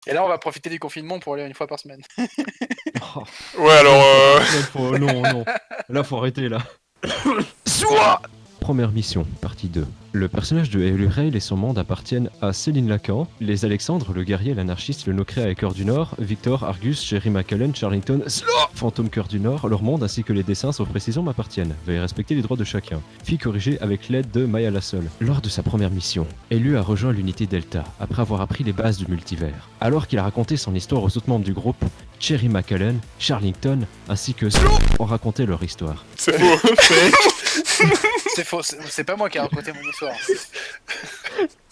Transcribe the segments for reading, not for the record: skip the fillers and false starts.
Et là, on va profiter du confinement pour aller une fois par semaine. Oh, Ouais, alors, non. Là, faut arrêter, là. Soit. Première mission, partie 2. Le personnage de Elurail et son monde appartiennent à Céline Lacan, les Alexandres, le guerrier, l'anarchiste, le Nocréa et Cœur du Nord, Victor, Argus, Jerry McAllen, Charlington, Fantôme Cœur du Nord, leur monde ainsi que les dessins sauf précision m'appartiennent. Veuillez respecter les droits de chacun. Fille corrigée avec l'aide de Maya Lassol. Lors de sa première mission, Elu a rejoint l'unité Delta, après avoir appris les bases du multivers. Alors qu'il a raconté son histoire aux autres membres du groupe, Jerry McAllen, Charlington, ainsi que ont raconté leur histoire. C'est faux. C'est faux, c'est pas moi qui ai raconté mon histoire.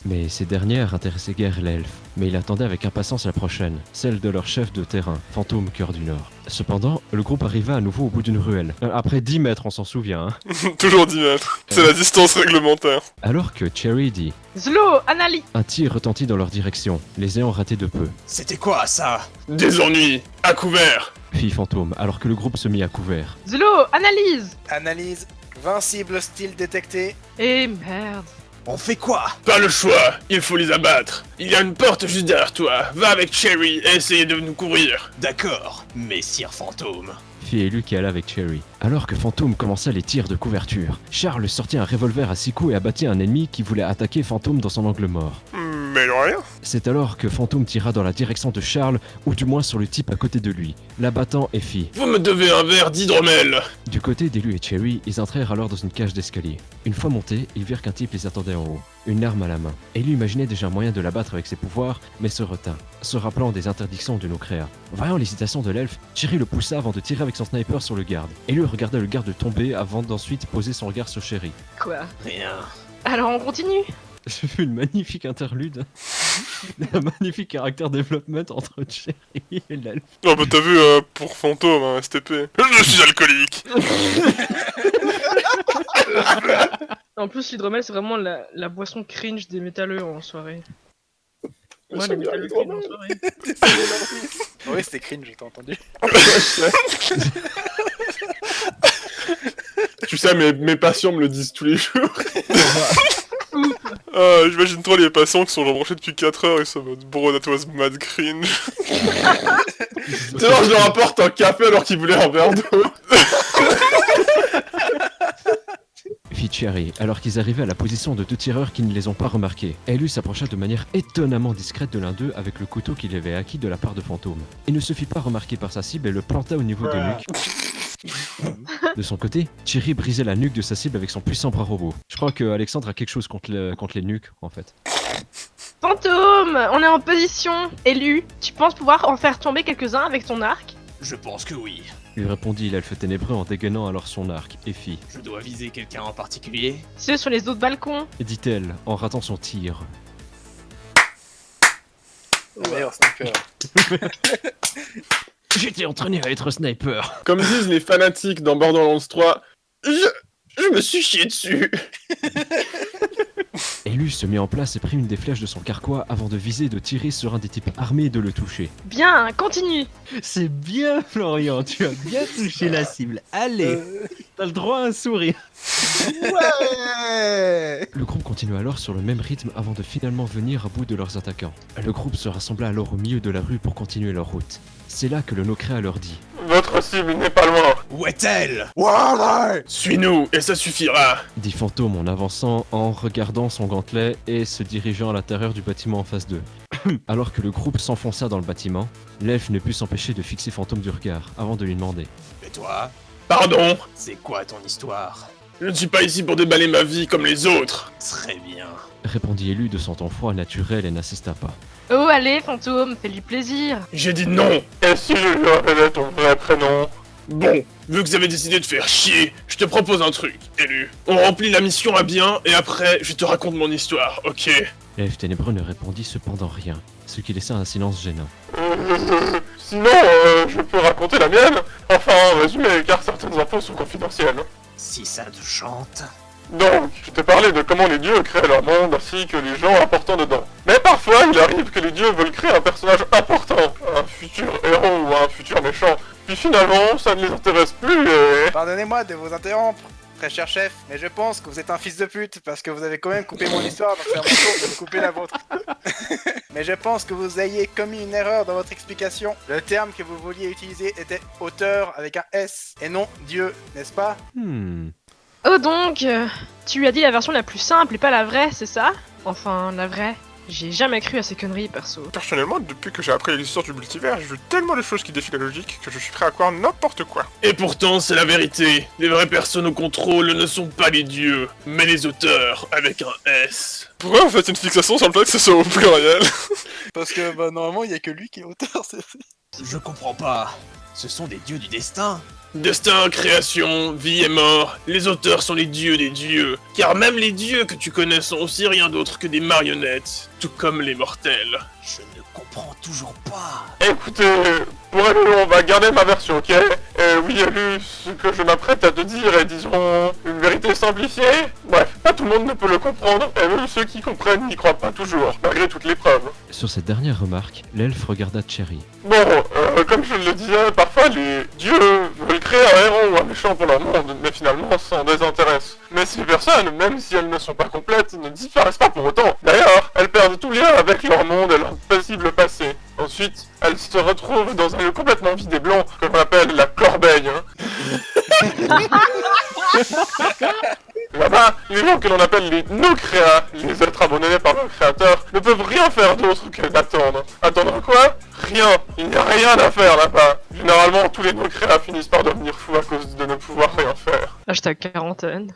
Mais ces dernières intéressaient guère l'elfe, mais il attendait avec impatience la prochaine, celle de leur chef de terrain, Fantôme Cœur du Nord. Cependant, le groupe arriva à nouveau au bout d'une ruelle. Après 10 mètres, on s'en souvient, hein. Toujours 10 mètres. C'est la distance réglementaire. Alors que Cherry dit, Zlo, Anali. un tir retentit dans leur direction, les ayant ratés de peu. C'était quoi ça? Des ennuis. À couvert. Fit Fantôme, alors que le groupe se mit à couvert. Zlo, analyse. Analyse, 20 cibles hostiles détectées. Et merde. On fait quoi? Pas le choix. Il faut les abattre. Il y a une porte juste derrière toi. Va avec Cherry et essaye de nous couvrir. D'accord, messire fantôme. Fit Élu qui alla avec Cherry. Alors que Fantôme commençait les tirs de couverture, Charles sortit un revolver à 6 coups et abattit un ennemi qui voulait attaquer Fantôme dans son angle mort. Mais rien. C'est alors que Fantôme tira dans la direction de Charles, ou du moins sur le type à côté de lui, l'abattant et fit. Vous me devez un verre d'hydromel. Du côté d'Elu et Cherry, ils entrèrent alors dans une cage d'escalier. Une fois montés, ils virent qu'un type les attendait en haut, une arme à la main. Elu imaginait déjà un moyen de l'abattre avec ses pouvoirs, mais se retint, se rappelant des interdictions de Nocréa. Voyant l'hésitation de l'elfe, Cherry le poussa avant de tirer avec son sniper sur le garde. Elu regarda le garde tomber avant d'ensuite poser son regard sur Cherry. Quoi? Rien. Alors on continue. Ce fut une magnifique interlude, un magnifique caractère développement entre Cherry et l'elfe. Oh bah t'as vu, pour Fantôme, hein, STP. Je suis alcoolique. En plus, l'hydromel, c'est vraiment la boisson cringe des métalleux en soirée. Moi, les métalleux cringe en soirée. Oui, c'était cringe, t'as entendu. Tu sais, mes patients me le disent tous les jours. J'imagine trop les patients qui sont branchés depuis 4 heures et sont en mode bro, that was mad cringe. Tu sais, je leur apporte un café alors qu'ils voulaient un verre d'eau. Fit Cherry, alors qu'ils arrivaient à la position de deux tireurs qui ne les ont pas remarqués. Elu s'approcha de manière étonnamment discrète de l'un d'eux avec le couteau qu'il avait acquis de la part de Fantôme. Il ne se fit pas remarquer par sa cible et le planta au niveau de nuque. De son côté, Cherry brisait la nuque de sa cible avec son puissant bras robot. Je crois que Alexandre a quelque chose contre les nuques, en fait. Fantôme, on est en position. Élu, tu penses pouvoir en faire tomber quelques-uns avec ton arc? Je pense que oui. Lui répondit l'elfe ténébreux en dégainant alors son arc, et fit. Je dois viser quelqu'un en particulier? Ceux sur les autres balcons. Dit-elle, en ratant son tir. Le meilleur sniper. J'étais entraîné à être sniper. Comme disent les fanatiques dans Borderlands 3, je me suis chié dessus. Elu se mit en place et prit une des flèches de son carquois avant de viser et de tirer sur un des types armés et de le toucher. Bien, continue. C'est bien, Florian, tu as bien touché la cible. Allez, t'as le droit à un sourire. Ouais. Le groupe continua alors sur le même rythme avant de finalement venir à bout de leurs attaquants. Le groupe se rassembla alors au milieu de la rue pour continuer leur route. C'est là que le Nocréa leur dit. Votre cible n'est pas loin. Où est-elle? Suis-nous et ça suffira. Dit Fantôme en avançant, en regardant son gantelet et se dirigeant à l'intérieur du bâtiment en face d'eux. Alors que le groupe s'enfonça dans le bâtiment, l'elfe ne put s'empêcher de fixer Fantôme du regard avant de lui demander. Et toi? Pardon. C'est quoi ton histoire? Je ne suis pas ici pour déballer ma vie comme les autres. Très bien. Répondit Élu de son ton froid naturel et n'insista pas. Oh, allez, Fantôme, fais-lui plaisir. J'ai dit non. Et si je lui révélais ton vrai prénom? Bon, vu que vous avez décidé de faire chier, je te propose un truc, Élu. On remplit la mission à bien et après, je te raconte mon histoire, ok? L'elfe ténébreux ne répondit cependant rien, ce qui laissa un silence gênant. Sinon, je peux raconter la mienne. Enfin, en résumé, car certaines infos sont confidentielles. Si ça te chante. Donc, je t'ai parlé de comment les dieux créent leur monde ainsi que les gens importants dedans. Mais parfois, il arrive que les dieux veulent créer un personnage important, un futur héros ou un futur méchant. Puis finalement, ça ne les intéresse plus et... Pardonnez-moi de vous interrompre. très cher chef, mais je pense que vous êtes un fils de pute, parce que vous avez quand même coupé mon histoire, donc c'est à mon tour de vous couper la vôtre. Mais je pense que vous ayez commis une erreur dans votre explication. Le terme que vous vouliez utiliser était auteur avec un S, et non Dieu, n'est-ce pas? Oh donc, tu lui as dit la version la plus simple et pas la vraie, c'est ça? Enfin, la vraie. J'ai jamais cru à ces conneries, perso. Personnellement, depuis que j'ai appris l'existence du multivers, j'ai vu tellement de choses qui défient la logique que je suis prêt à croire n'importe quoi. Et pourtant, c'est la vérité. Les vraies personnes au contrôle ne sont pas les dieux, mais les auteurs avec un S. Pourquoi vous faites une fixation sur le fait que ce soit au pluriel? Parce que bah, normalement, il y a que lui qui est auteur, c'est... Je comprends pas. Ce sont des dieux du destin. Destin, création, vie et mort, les auteurs sont les dieux des dieux. Car même les dieux que tu connais sont aussi rien d'autre que des marionnettes, tout comme les mortels. Je ne comprends toujours pas. Écoutez, pour Elu, on va garder ma version, ok? Oui, Elu, ce que je m'apprête à te dire est, disons, une vérité simplifiée. Bref, pas tout le monde ne peut le comprendre, et même ceux qui comprennent n'y croient pas toujours, malgré toutes les preuves. Sur cette dernière remarque, l'elfe regarda Cherry. Bon, comme je le disais, parfois les dieux veulent créer un héros ou un méchant pour leur monde, mais finalement s'en désintéressent. Mais ces personnes, même si elles ne sont pas complètes, ne disparaissent pas pour autant. D'ailleurs, elles perdent tout lien avec leur monde et leur possible passé. Ensuite, elles se retrouvent dans un lieu complètement vide et blanc, que l'on appelle la corbeille. Là-bas, les gens que l'on appelle les no-créas, les êtres abandonnés par leur créateur, ne peuvent rien faire d'autre que d'attendre. Attendre quoi? Rien. Il n'y a rien à faire là-bas. Généralement, tous les no-créas finissent par devenir fous à cause de ne pouvoir rien faire. Hashtag quarantaine.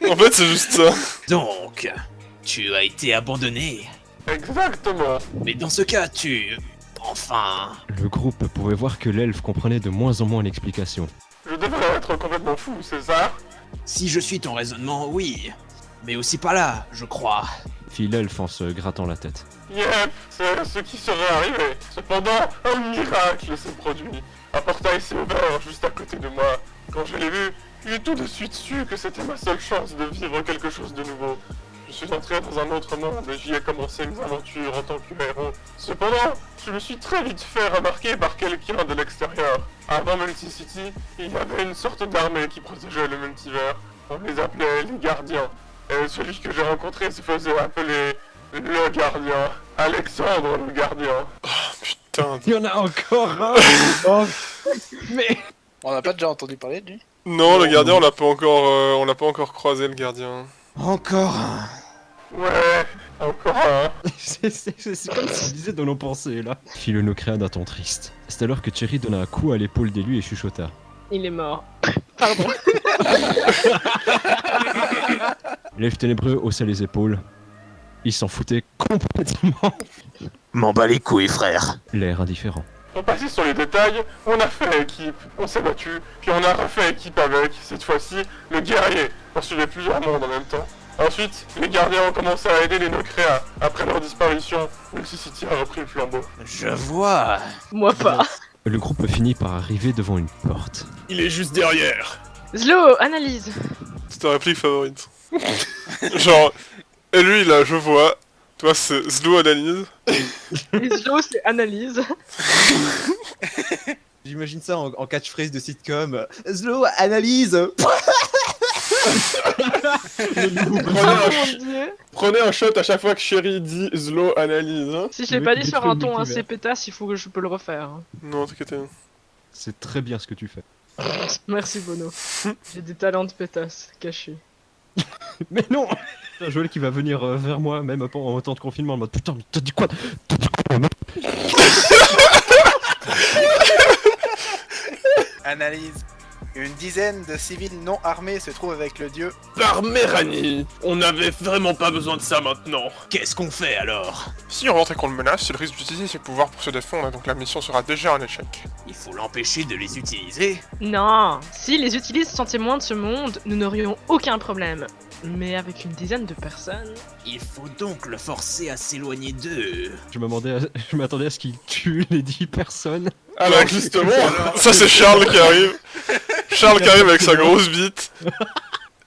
En fait, c'est juste ça. Donc, tu as été abandonné. Exactement. Mais dans ce cas, tu... Enfin... Le groupe pouvait voir que l'elfe comprenait de moins en moins l'explication. Je devrais être complètement fou, c'est ça? Si je suis ton raisonnement, oui. Mais aussi pas là, je crois. Fit l'elfe en se grattant la tête. Yep, c'est ce qui serait arrivé. Cependant, un miracle s'est produit. Un portail s'est ouvert juste à côté de moi. Quand je l'ai vu, j'ai tout de suite su que c'était ma seule chance de vivre quelque chose de nouveau. Je suis entré dans un autre monde et j'y ai commencé mes aventures en tant que héros. Cependant, je me suis très vite fait remarquer par quelqu'un de l'extérieur. Avant Multicity, il y avait une sorte d'armée qui protégeait le multivers. On les appelait les gardiens. Et celui que j'ai rencontré se faisait appeler le gardien. Alexandre le gardien. Oh putain. Il y en a encore un. Oh. Mais... On n'a pas déjà entendu parler de lui? Non, le gardien, on l'a pas encore croisé, le gardien. Encore un. Ouais, encore un. C'est comme s'il disait dans nos pensées, là. Fit le no-créa d'un ton triste. C'est alors que Cherry donna un coup à l'épaule d'élu et chuchota. Il est mort. Pardon. L'elfe ténébreux haussa les épaules. Il s'en foutait complètement. M'en bats les couilles, frère. L'air indifférent. On passait sur les détails, on a fait équipe, on s'est battu, puis on a refait équipe avec, cette fois-ci, le guerrier. On suivait plusieurs mondes en même temps. Ensuite, les gardiens ont commencé à aider les no-créas. Après leur disparition, Multicity a repris le flambeau. Je vois. Moi pas. Le groupe finit par arriver devant une porte. Il est juste derrière. Zlo, analyse. C'est ta réplique favorite. Genre, et lui là, je vois. Toi, c'est Zlo analyse. Et Zlo, c'est analyse. J'imagine ça en catchphrase de sitcom. Zlo, analyse. Prenez un shot à chaque fois que Chéri dit Zlo analyse. Hein. Si je l'ai Le pas mec dit qui sur détruit un le ton multivers. assez pétasse, il faut que je peux le refaire. Non, t'inquiète. C'est très bien ce que tu fais. Merci Bono. J'ai des talents de pétasse cachés. Mais non. Un Joël qui va venir vers moi, même en temps de confinement, en mode putain, mais t'as dit quoi? Analyse. Une dizaine de civils non armés se trouvent avec le dieu. Par Méranie, on n'avait vraiment pas besoin de ça maintenant. Qu'est-ce qu'on fait alors? Si on rentre et qu'on le menace, il risque d'utiliser ses pouvoirs pour se défendre, et donc la mission sera déjà un échec. Il faut l'empêcher de les utiliser. Non, s'ils les utilisent sans témoins de ce monde, nous n'aurions aucun problème. Mais avec une dizaine de personnes... Il faut donc le forcer à s'éloigner d'eux. Je m'attendais à ce qu'il tue les 10 personnes. Alors justement, Ça, c'est Charles qui arrive. Charles qui arrive avec sa grosse bite.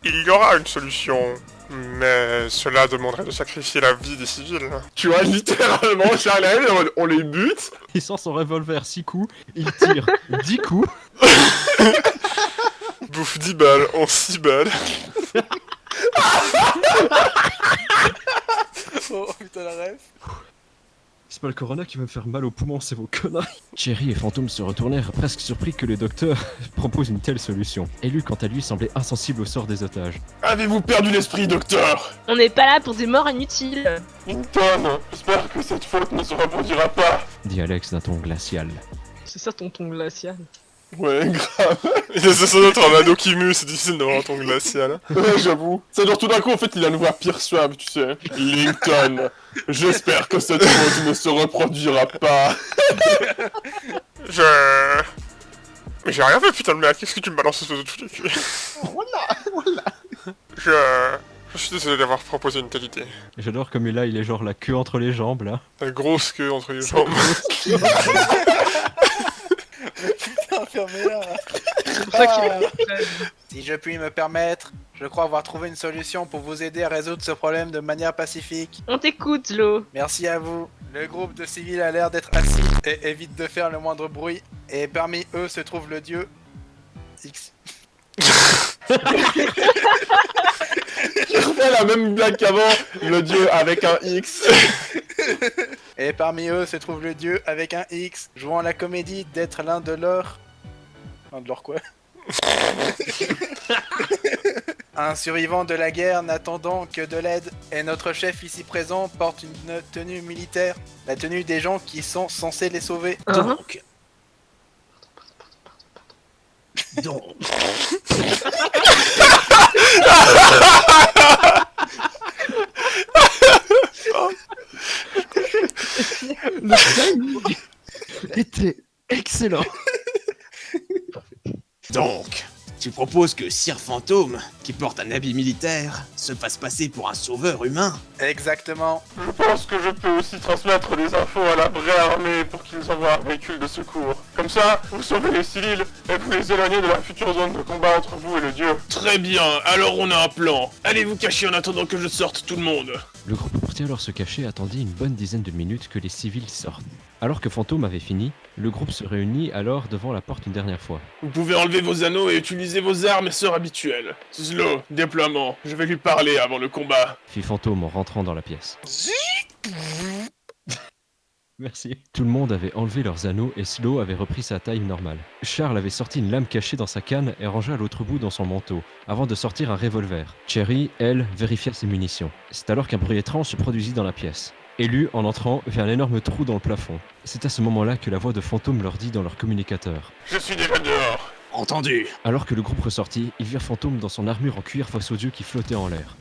Il y aura une solution, mais cela demanderait de sacrifier la vie des civils. tu vois littéralement Charles arrive en mode, on les bute. Il sort son revolver 6 coups, il tire 10 coups. Bouffe 10 balles en 6 balles. Oh putain la rêve. C'est pas le corona qui va me faire mal aux poumons, c'est vos conneries. Cherry et Fantôme se retournèrent, presque surpris que le docteur propose une telle solution. Elu, quant à lui, semblait insensible au sort des otages. Avez-vous perdu l'esprit, docteur? On n'est pas là pour des morts inutiles. Linton, j'espère que cette faute ne se reproduira pas. Dit Alex d'un ton glacial. C'est ça ton ton glacial. Ouais, grave. C'est ça notre un ado qui mue, c'est difficile d'avoir un ton glacial. Ouais, j'avoue. Ça dure tout d'un coup, en fait, il a une voix pire suave, tu sais. Linton, j'espère que cette faute ne se reproduira pas. Mais j'ai rien fait, putain de merde, qu'est-ce que tu me balances ce truc du cul? Voilà. Je suis désolé d'avoir proposé une telle idée. J'adore comme il est genre la queue entre les jambes là. La grosse queue entre les jambes. Putain, fermez-la. C'est pour ça qu'il est Si je puis me permettre, je crois avoir trouvé une solution pour vous aider à résoudre ce problème de manière pacifique. On t'écoute, Zlo. Merci à vous. Le groupe de civils a l'air d'être assis et évite de faire le moindre bruit. Et parmi eux se trouve le dieu X. Il refait la même blague qu'avant, le dieu avec un X. Et parmi eux se trouve le dieu avec un X, jouant la comédie d'être l'un de leurs... Un de leurs quoi? Un survivant de la guerre n'attendant que de l'aide, et notre chef ici présent porte une tenue militaire, la tenue des gens qui sont censés les sauver. Donc. Donc. Le timing était excellent. Donc, tu proposes que Sir Fantôme, qui porte un habit militaire, se fasse passer pour un sauveur humain? Exactement. Je pense que je peux aussi transmettre des infos à la vraie armée pour qu'ils envoient un véhicule de secours. Comme ça, vous sauvez les civils et vous les éloignez de la future zone de combat entre vous et le dieu. Très bien, alors on a un plan. Allez vous cacher en attendant que je sorte tout le monde. Le groupe partit alors se cacher et attendit une bonne dizaine de minutes que les civils sortent. Alors que Fantôme avait fini, le groupe se réunit alors devant la porte une dernière fois. Vous pouvez enlever vos anneaux et utiliser vos armes et sœurs habituelles. Slow, déploiement, je vais lui parler avant le combat. Fit Fantôme en rentrant dans la pièce. Merci. Tout le monde avait enlevé leurs anneaux et Slow avait repris sa taille normale. Charles avait sorti une lame cachée dans sa canne et rangea à l'autre bout dans son manteau, avant de sortir un revolver. Cherry, elle, vérifia ses munitions. C'est alors qu'un bruit étrange se produisit dans la pièce. Elu, en entrant, vit un énorme trou dans le plafond. C'est à ce moment-là que la voix de Fantôme leur dit dans leur communicateur. Je suis déjà dehors. Entendu. Alors que le groupe ressortit, ils virent Fantôme dans son armure en cuir face aux dieux qui flottait en l'air.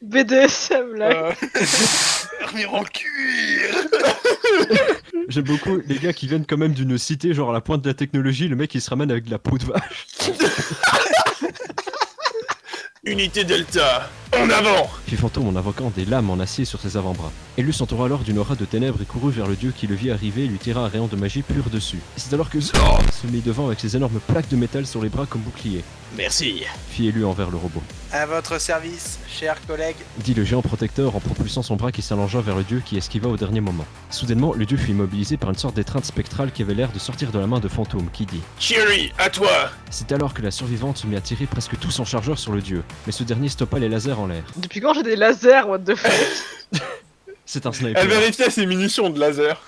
BDSM là. Armure en cuir. J'aime beaucoup les gars qui viennent quand même d'une cité, genre à la pointe de la technologie, le mec il se ramène avec de la peau de vache. Unité Delta, en avant! Puis Fantôme en invoquant des lames en acier sur ses avant-bras. Elu s'entoura alors d'une aura de ténèbres et courut vers le dieu qui le vit arriver et lui tira un rayon de magie pur dessus. C'est alors que Zor se mit devant avec ses énormes plaques de métal sur les bras comme bouclier. Merci. Fit Elu envers le robot. À votre service, chers collègues. Dit le géant protecteur en propulsant son bras qui s'allongea vers le dieu qui esquiva au dernier moment. Soudainement, le dieu fut immobilisé par une sorte d'étreinte spectrale qui avait l'air de sortir de la main de Fantôme qui dit Cherry, à toi! C'est alors que la survivante se mit à tirer presque tout son chargeur sur le dieu, mais ce dernier stoppa les lasers en l'air. Depuis quand j'ai des lasers, what the fuck? C'est un sniper. Elle vérifiait ses munitions de laser.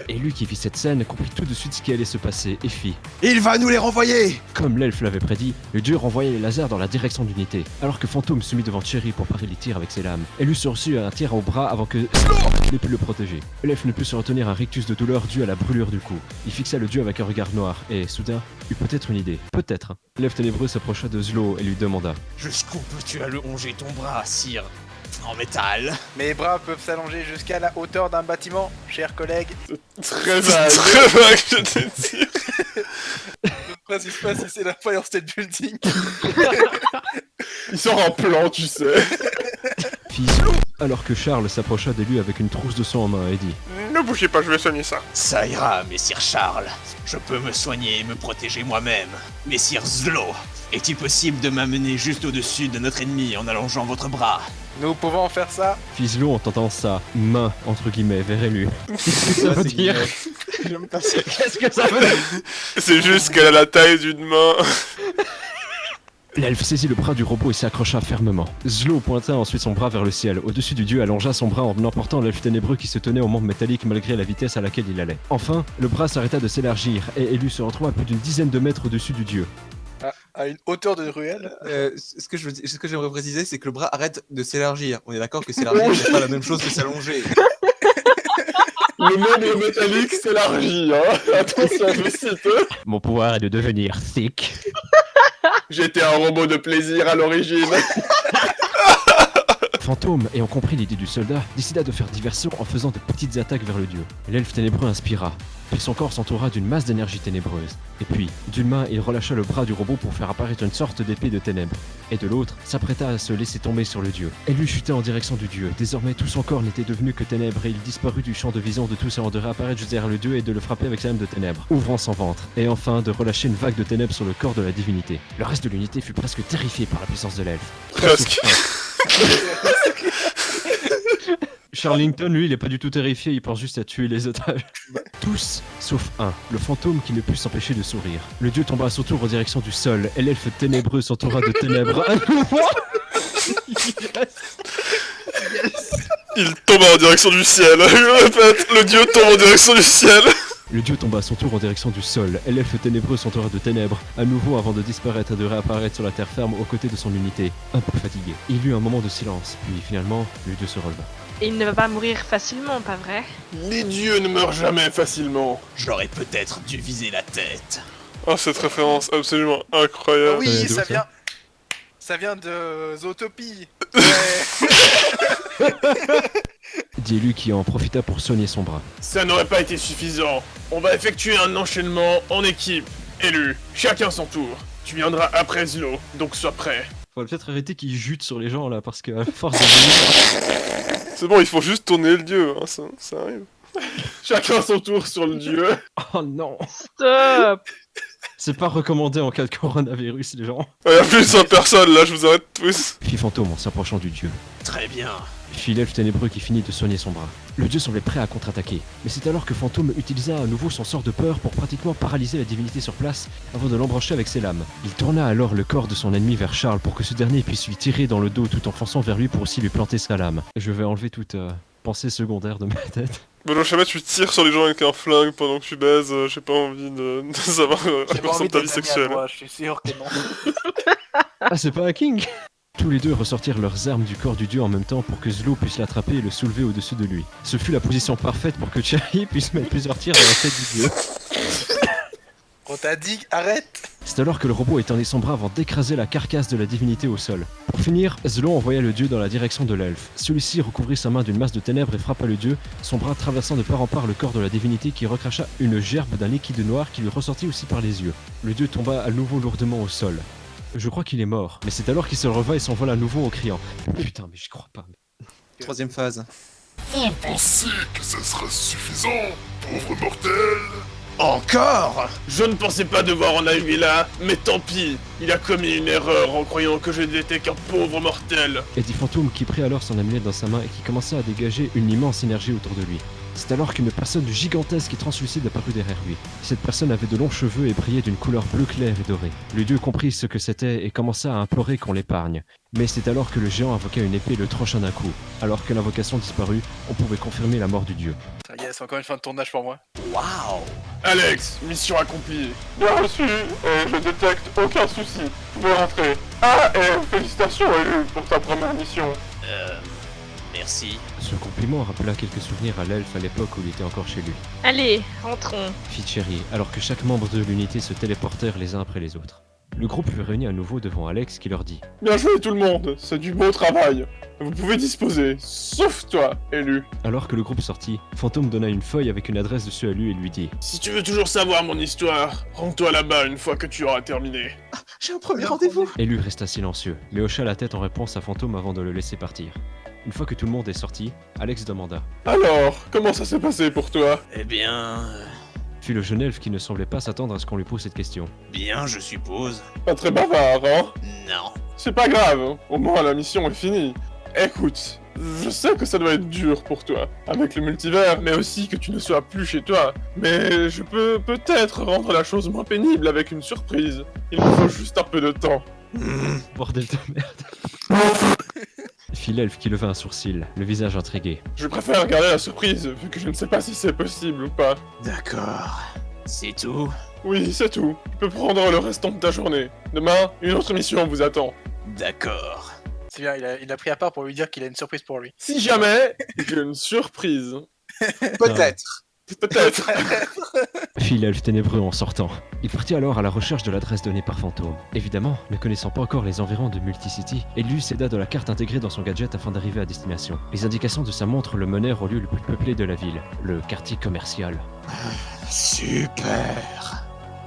Et lui qui vit cette scène comprit tout de suite ce qui allait se passer et fit. Il va nous les renvoyer. Comme l'elfe l'avait prédit, le dieu renvoyait les lasers dans la direction d'unité, alors que Fantôme se mit devant Cherry pour parer les tirs avec ses lames. Elle lui reçut un tir au bras avant que n'ait pu le protéger. L'elfe ne put se retenir un rictus de douleur dû à la brûlure du cou. Il fixa le dieu avec un regard noir et, soudain, eut peut-être une idée. Peut-être. L'elfe ténébreux s'approcha de Zlo et lui demanda. Jusqu'où peux-tu allonger ton bras, Sire? En métal. Mes bras peuvent s'allonger jusqu'à la hauteur d'un bâtiment, chers collègues. Très vague. Très vague, je te dis. Je ne sais pas si c'est la Fire State Building. Il sort un plan, tu sais. Fit Zlo alors que Charles s'approcha de lui avec une trousse de sang en main et dit. Ne bougez pas, je vais soigner ça. Ça ira, messire Charles. Je peux me soigner et me protéger moi-même. Messire Zlo, est-il possible de m'amener juste au-dessus de notre ennemi en allongeant votre bras? Nous pouvons faire ça. Fit Zlo en tentant sa main entre guillemets vers Elu. Ça veut dire. J'aime pas ça. Qu'est-ce que ça veut dire? C'est juste qu'elle a la taille d'une main. L'elfe saisit le bras du robot et s'y accrocha fermement. Zlo pointa ensuite son bras vers le ciel. Au-dessus du dieu allongea son bras en emportant l'elfe ténébreux qui se tenait au membre métallique malgré la vitesse à laquelle il allait. Enfin, le bras s'arrêta de s'élargir et Elu se retrouva à plus d'une dizaine de mètres au-dessus du dieu. À une hauteur de ruelle. Ce que j'aimerais préciser, c'est que le bras arrête de s'élargir. On est d'accord que s'élargir, c'est pas la même chose que s'allonger. Le membre métallique s'élargit, hein. Attention, je cite. Mon pouvoir est de devenir thick. J'étais un robot de plaisir à l'origine. Fantôme, ayant compris l'idée du soldat, décida de faire diversion en faisant de petites attaques vers le dieu. L'elfe ténébreux inspira, puis son corps s'entoura d'une masse d'énergie ténébreuse. Et puis, d'une main, il relâcha le bras du robot pour faire apparaître une sorte d'épée de ténèbres. Et de l'autre, s'apprêta à se laisser tomber sur le dieu. Elle lui chuta en direction du dieu. Désormais, tout son corps n'était devenu que ténèbres et il disparut du champ de vision de tous avant de réapparaître juste derrière le dieu et de le frapper avec sa lame de ténèbres, ouvrant son ventre. Et enfin, de relâcher une vague de ténèbres sur le corps de la divinité. Le reste de l'unité fut presque terrifié par la puissance de l'elfe. Presque. Charlington, lui, il est pas du tout terrifié, il pense juste à tuer les otages. Tous, sauf un, le fantôme qui ne put s'empêcher de sourire. Le dieu tomba à son tour en direction du sol, et l'elfe ténébreux s'entoura de ténèbres à nouveau. Il tombe en direction du ciel. Je répète, le dieu tombe en direction du ciel. Le dieu tomba à son tour en direction du sol, et l'elfe ténébreux s'entoura de ténèbres, à nouveau avant de disparaître et de réapparaître sur la terre ferme aux côtés de son unité, un peu fatigué. Il eut un moment de silence, puis finalement, le dieu se releva. Et il ne va pas mourir facilement, pas vrai? Les dieux ne meurent jamais facilement. J'aurais peut-être dû viser la tête. Oh, cette référence absolument incroyable. Oui, d'où ça ça vient. Ça vient de Zootopie. Ouais. Dit Elu qui en profita pour soigner son bras. Ça n'aurait pas été suffisant. On va effectuer un enchaînement en équipe. Élu, chacun son tour. Tu viendras après Zlo, donc sois prêt. Faudrait peut-être arrêter qu'il jute sur les gens là, parce que à force de venir... C'est bon, il faut juste tourner le dieu, hein, ça arrive. Chacun son tour sur le dieu. Oh non! Stop! C'est pas recommandé en cas de coronavirus, les gens. Il y a plus de 100 personnes là, je vous arrête tous. Fit Fantôme en s'approchant du dieu. Très bien. Fit l'elfe ténébreux qui finit de soigner son bras. Le dieu semblait prêt à contre-attaquer, mais c'est alors que Fantôme utilisa à nouveau son sort de peur pour pratiquement paralyser la divinité sur place avant de l'embrancher avec ses lames. Il tourna alors le corps de son ennemi vers Charles pour que ce dernier puisse lui tirer dans le dos tout en fonçant vers lui pour aussi lui planter sa lame. Je vais enlever toute pensée secondaire de ma tête. Bon, je sais pas, tu tires sur les gens avec un flingue pendant que tu baises, j'ai pas envie de savoir à J'ai quoi pas envie ressemble ta de vie t'aimer à sexuelle. toi, je suis sûr que non. Ah, c'est pas un king! Tous les deux ressortirent leurs armes du corps du dieu en même temps pour que Zlo puisse l'attraper et le soulever au-dessus de lui. Ce fut la position parfaite pour que Cherry puisse mettre plusieurs tirs dans la tête du dieu. On t'a dit, arrête. C'est alors que le robot étendit son bras avant d'écraser la carcasse de la divinité au sol. Pour finir, Zlo envoya le dieu dans la direction de l'elfe. Celui-ci recouvrit sa main d'une masse de ténèbres et frappa le dieu, son bras traversant de part en part le corps de la divinité qui recracha une gerbe d'un liquide noir qui lui ressortit aussi par les yeux. Le dieu tomba à nouveau lourdement au sol. Je crois qu'il est mort, mais c'est alors qu'il se releva et s'envole à nouveau en criant. Putain, mais j'y crois pas. Troisième phase. Vous pensez que ça sera suffisant, pauvre mortel? Encore? Je ne pensais pas devoir en arriver là, mais tant pis. Il a commis une erreur en croyant que je n'étais qu'un pauvre mortel. Et dit Fantôme qui prit alors son amulette dans sa main et qui commença à dégager une immense énergie autour de lui. C'est alors qu'une personne gigantesque et translucide apparut derrière lui. Cette personne avait de longs cheveux et brillait d'une couleur bleu clair et dorée. Le dieu comprit ce que c'était et commença à implorer qu'on l'épargne. Mais c'est alors que le géant invoqua une épée et le trancha d'un coup. Alors que l'invocation disparut, on pouvait confirmer la mort du dieu. Ça y est, c'est encore une fin de tournage pour moi. Waouh! Alex, mission accomplie. Bien reçu, et je détecte aucun souci. Vous pouvez rentrer. Ah, et félicitations Élu pour ta première mission. Merci. Ce compliment rappela quelques souvenirs à l'elfe à l'époque où il était encore chez lui. Allez, rentrons. Fit Cherry, alors que chaque membre de l'unité se téléportèrent les uns après les autres. Le groupe fut réuni à nouveau devant Alex qui leur dit « Bien joué tout le monde, c'est du beau travail. Vous pouvez disposer, sauf toi, Élu. Alors que le groupe sortit, Fantôme donna une feuille avec une adresse dessus à lui et lui dit Si tu veux toujours savoir mon histoire, rends-toi là-bas une fois que tu auras terminé. J'ai un premier rendez-vous. Élu resta silencieux, mais hocha la tête en réponse à Fantôme avant de le laisser partir. Une fois que tout le monde est sorti, Alex demanda Alors, comment ça s'est passé pour toi? Eh bien... Fit le jeune elfe qui ne semblait pas s'attendre à ce qu'on lui pose cette question. bien, je suppose. Pas très bavard, hein? Non. C'est pas grave, au moins la mission est finie. Écoute, je sais que ça doit être dur pour toi, avec le multivers, mais aussi que tu ne sois plus chez toi. Mais je peux peut-être rendre la chose moins pénible avec une surprise. Il me faut juste un peu de temps. Bordel de merde. Philelf qui leva un sourcil, le visage intrigué. Je préfère garder la surprise, vu que je ne sais pas si c'est possible ou pas. D'accord. C'est tout? Oui, c'est tout. Tu peux prendre le restant de ta journée. Demain, une autre mission vous attend. D'accord. C'est bien, il a pris à part pour lui dire qu'il a une surprise pour lui. Si jamais j'ai une surprise. Peut-être. Peut-être. Philelf ténébreux en sortant. Il partit alors à la recherche de l'adresse donnée par Fantôme. Évidemment, ne connaissant pas encore les environs de Multicity, Elu s'aida de la carte intégrée dans son gadget afin d'arriver à destination. Les indications de sa montre le menèrent au lieu le plus peuplé de la ville, le quartier commercial. Super.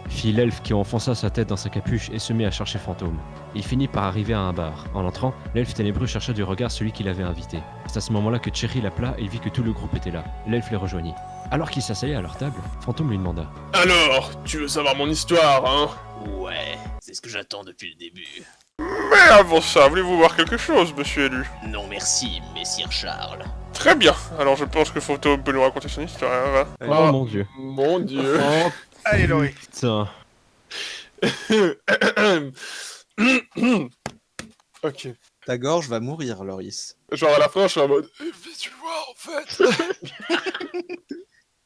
Philelf qui enfonça sa tête dans sa capuche et se mit à chercher Fantôme. Il finit par arriver à un bar. En entrant, l'elfe ténébreux chercha du regard celui qui l'avait invité. C'est à ce moment-là que Cherry l'appela et vit que tout le groupe était là. L'elfe les rejoignit. Alors qu'ils s'asseyaient à leur table, Fantôme lui demanda. Alors, tu veux savoir mon histoire, hein? Ouais, c'est ce que j'attends depuis le début. Mais avant ça, voulez-vous voir quelque chose, monsieur élu? Non merci, messire Charles. Très bien. Alors je pense que Fantôme peut nous raconter son histoire. Oh mon dieu. Mon dieu. Allez, Laurie. Putain. Ok. Ta gorge va mourir, Loris. Genre à la fin, je suis en mode... tu vois, en fait...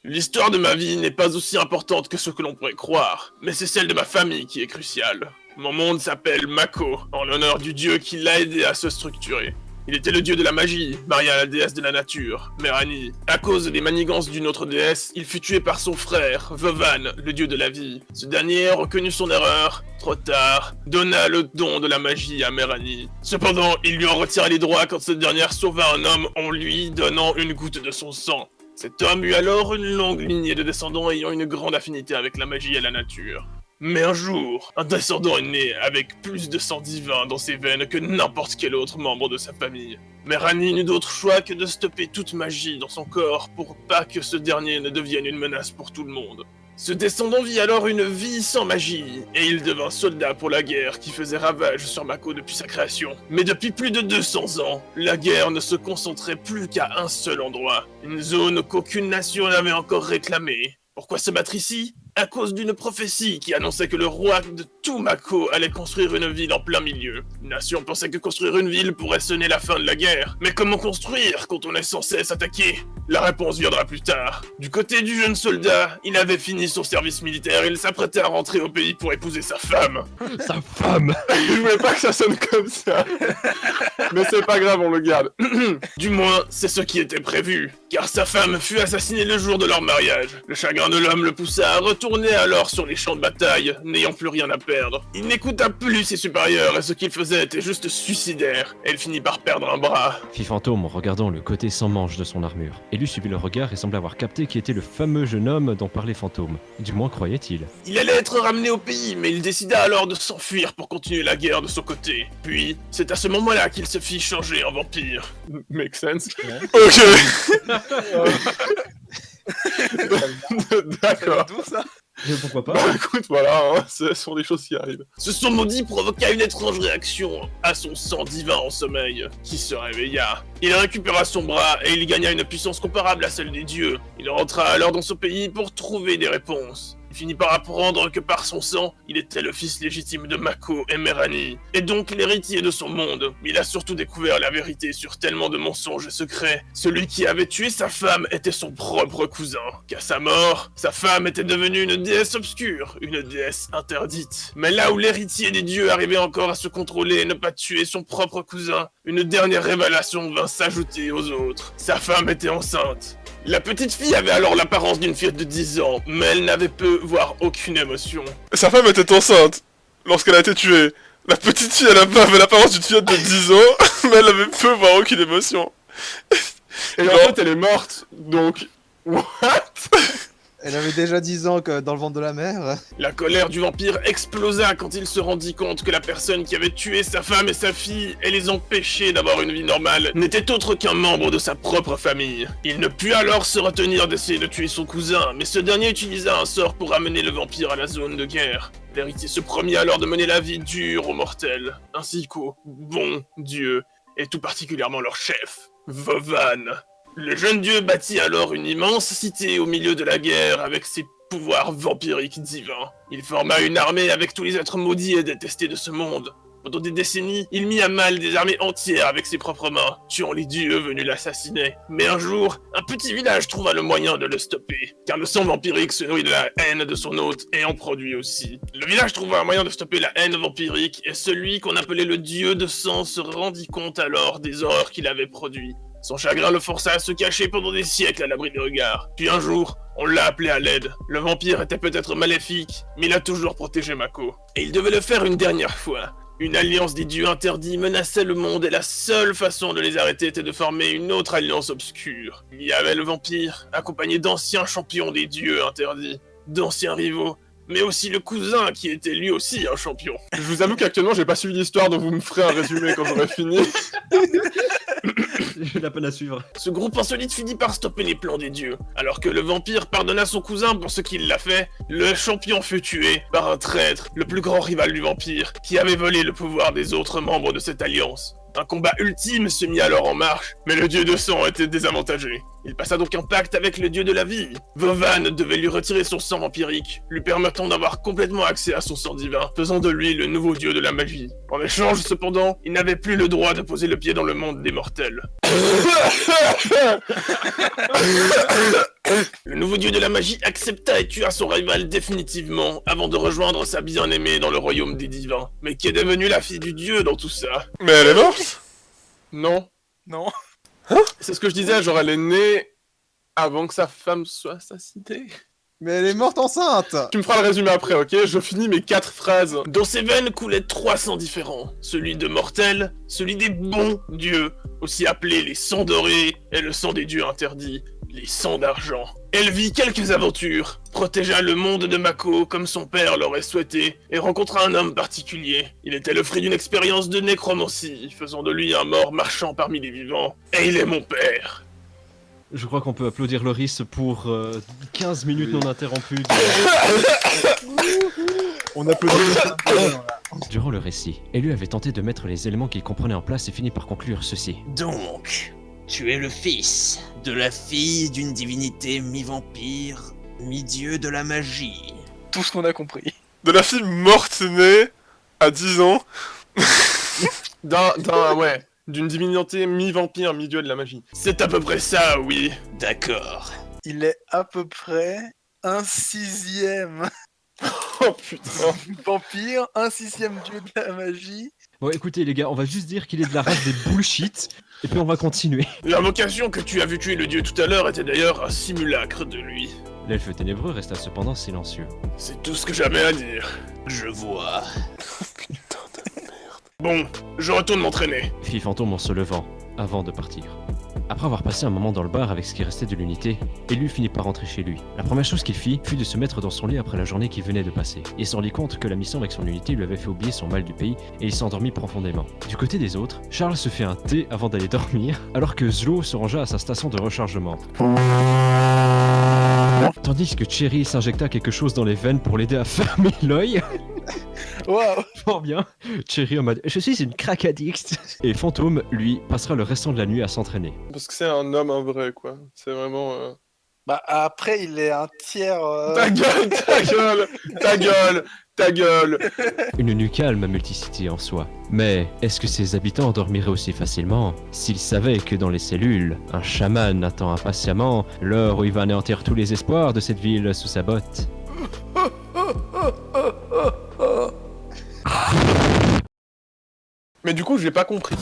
L'histoire de ma vie n'est pas aussi importante que ce que l'on pourrait croire, mais c'est celle de ma famille qui est cruciale. Mon monde s'appelle Mako, en l'honneur du dieu qui l'a aidé à se structurer. Il était le dieu de la magie, marié à la déesse de la nature, Merani. À cause des manigances d'une autre déesse, il fut tué par son frère, Vovan, le dieu de la vie. Ce dernier reconnut son erreur, trop tard, donna le don de la magie à Merani. Cependant, il lui en retira les droits quand cette dernière sauva un homme en lui donnant une goutte de son sang. Cet homme eut alors une longue lignée de descendants ayant une grande affinité avec la magie et la nature. Mais un jour, un descendant est né avec plus de sang divin dans ses veines que n'importe quel autre membre de sa famille. Merani n'eut d'autre choix que de stopper toute magie dans son corps pour pas que ce dernier ne devienne une menace pour tout le monde. Ce descendant vit alors une vie sans magie, et il devint soldat pour la guerre qui faisait ravage sur Mako depuis sa création. Mais depuis plus de 200 ans, la guerre ne se concentrait plus qu'à un seul endroit, une zone qu'aucune nation n'avait encore réclamée. Pourquoi se battre ici? À cause d'une prophétie qui annonçait que le roi de tout Mako allait construire une ville en plein milieu. Une nation pensait que construire une ville pourrait sonner la fin de la guerre. Mais comment construire quand on est censé s'attaquer? La réponse viendra plus tard. Du côté du jeune soldat, il avait fini son service militaire et il s'apprêtait à rentrer au pays pour épouser sa femme. Sa femme. Je voulais pas que ça sonne comme ça. Mais c'est pas grave, on le garde. Du moins, c'est ce qui était prévu. Car sa femme fut assassinée le jour de leur mariage. Le chagrin de l'homme le poussa à retourner alors sur les champs de bataille, n'ayant plus rien à perdre. Il n'écouta plus ses supérieurs et ce qu'il faisait était juste suicidaire. Et il finit par perdre un bras. Fit Fantôme en regardant le côté sans manche de son armure. Elu suivit le regard et semblait avoir capté qui était le fameux jeune homme dont parlait Fantôme. Du moins croyait-il. Il allait être ramené au pays, mais il décida alors de s'enfuir pour continuer la guerre de son côté. Puis, c'est à ce moment-là qu'il se fit changer en vampire. Make sense? Ok. D'accord. D'où ça? Pourquoi pas? Bon, écoute, voilà, hein, ce sont des choses qui arrivent. Ce son maudit provoqua une étrange réaction à son sang divin en sommeil, qui se réveilla. Il récupéra son bras et il gagna une puissance comparable à celle des dieux. Il rentra alors dans son pays pour trouver des réponses. Il finit par apprendre que par son sang, il était le fils légitime de Mako et Merani, et donc l'héritier de son monde. Il a surtout découvert la vérité sur tellement de mensonges et secrets. Celui qui avait tué sa femme était son propre cousin. Qu'à sa mort, sa femme était devenue une déesse obscure, une déesse interdite. Mais là où l'héritier des dieux arrivait encore à se contrôler et ne pas tuer son propre cousin, une dernière révélation vint s'ajouter aux autres. Sa femme était enceinte. La petite fille avait alors l'apparence d'une fille de 10 ans, mais elle n'avait peu, voire aucune émotion. Sa femme était enceinte lorsqu'elle a été tuée. La petite fille, elle avait l'apparence d'une fille de 10 ans, mais elle avait peu, voire aucune émotion. Et en fait, elle est morte, donc... What? Elle avait déjà 10 ans que dans le ventre de la mère. La colère du vampire explosa quand il se rendit compte que la personne qui avait tué sa femme et sa fille et les empêchait d'avoir une vie normale n'était autre qu'un membre de sa propre famille. Il ne put alors se retenir d'essayer de tuer son cousin, mais ce dernier utilisa un sort pour amener le vampire à la zone de guerre. L'héritier se promit alors de mener la vie dure aux mortels, ainsi qu'au bon Dieu. et tout particulièrement leur chef, Vovan. Le jeune dieu bâtit alors une immense cité au milieu de la guerre avec ses pouvoirs vampiriques divins. Il forma une armée avec tous les êtres maudits et détestés de ce monde. Pendant des décennies, il mit à mal des armées entières avec ses propres mains, tuant les dieux venus l'assassiner. Mais un jour, un petit village trouva le moyen de le stopper, car le sang vampirique se nourrit de la haine de son hôte et en produit aussi. Le village trouva un moyen de stopper la haine vampirique, et celui qu'on appelait le dieu de sang se rendit compte alors des horreurs qu'il avait produites. Son chagrin le força à se cacher pendant des siècles à l'abri des regards. Puis un jour, on l'a appelé à l'aide. Le vampire était peut-être maléfique, mais il a toujours protégé Mako. Et il devait le faire une dernière fois. Une alliance des dieux interdits menaçait le monde et la seule façon de les arrêter était de former une autre alliance obscure. Il y avait le vampire, accompagné d'anciens champions des dieux interdits, d'anciens rivaux, mais aussi le cousin qui était lui aussi un champion. Je vous avoue qu'actuellement j'ai pas suivi l'histoire, donc vous me ferez un résumé quand j'aurai fini. J'ai la peine à suivre. Ce groupe insolite finit par stopper les plans des dieux. Alors que le vampire pardonna son cousin pour ce qu'il l'a fait, le champion fut tué par un traître, le plus grand rival du vampire, qui avait volé le pouvoir des autres membres de cette alliance. Un combat ultime se mit alors en marche, mais le dieu de sang était désavantagé. Il passa donc un pacte avec le dieu de la vie. Vovan devait lui retirer son sang vampirique, lui permettant d'avoir complètement accès à son sang divin, faisant de lui le nouveau dieu de la magie. En échange, cependant, il n'avait plus le droit de poser le pied dans le monde des mortels. Le nouveau dieu de la magie accepta et tua son rival définitivement, avant de rejoindre sa bien-aimée dans le royaume des divins. Mais qui est devenue la fille du dieu dans tout ça? Mais elle est morte? Non. Non. C'est ce que je disais, genre elle est née avant que sa femme soit assassinée. Mais elle est morte enceinte. Tu me feras le résumé après, ok? Je finis mes 4 phrases. Dans ses veines coulaient 3 sangs différents. Celui de mortels, celui des bons dieux, aussi appelés les sangs dorés, et le sang des dieux interdits, les sangs d'argent. Elle vit quelques aventures, protégea le monde de Mako comme son père l'aurait souhaité, et rencontra un homme particulier. Il était le fruit d'une expérience de nécromancie, faisant de lui un mort marchant parmi les vivants. Et il est mon père. Je crois qu'on peut applaudir Loris pour 15 minutes non interrompues. On applaudit. Durant le récit, Elu avait tenté de mettre les éléments qu'il comprenait en place et finit par conclure ceci. Donc, tu es le fils de la fille d'une divinité mi-vampire, mi-dieu de la magie. Tout ce qu'on a compris. De la fille morte-née à 10 ans. D'une divinité mi-vampire, mi-dieu de la magie. C'est à peu près ça, oui. D'accord. Il est à peu près 1/6 Oh putain. vampire, 1/6 dieu de la magie. Bon écoutez les gars, on va juste dire qu'il est de la race des bullshit, et puis on va continuer. L'invocation que tu as vu tuer le dieu tout à l'heure était d'ailleurs un simulacre de lui. L'elfe ténébreux resta cependant silencieux. C'est tout ce que j'avais à dire. Je vois. Bon, je retourne m'entraîner. Fit Fantôme en se levant, avant de partir. Après avoir passé un moment dans le bar avec ce qui restait de l'unité, Elu finit par rentrer chez lui. La première chose qu'il fit fut de se mettre dans son lit après la journée qui venait de passer. Il se rendit compte que la mission avec son unité lui avait fait oublier son mal du pays et il s'endormit profondément. Du côté des autres, Charles se fait un thé avant d'aller dormir, alors que Zlo se rangea à sa station de rechargement. Tandis que Cherry s'injecta quelque chose dans les veines pour l'aider à fermer l'œil. Waouh. Fort bien. Cherry en mode « Je suis une crack addict !» Et Fantôme, lui, passera le restant de la nuit à s'entraîner. Parce que c'est un homme, un vrai, quoi. C'est vraiment... Bah après il est un tiers... Ta gueule, ta gueule, ta gueule, ta gueule. Une nuit calme à Multicity en soi. Mais est-ce que ses habitants dormiraient aussi facilement s'ils savaient que dans les cellules, un chaman attend impatiemment l'heure où il va anéantir tous les espoirs de cette ville sous sa botte? Mais du coup, je l'ai pas compris.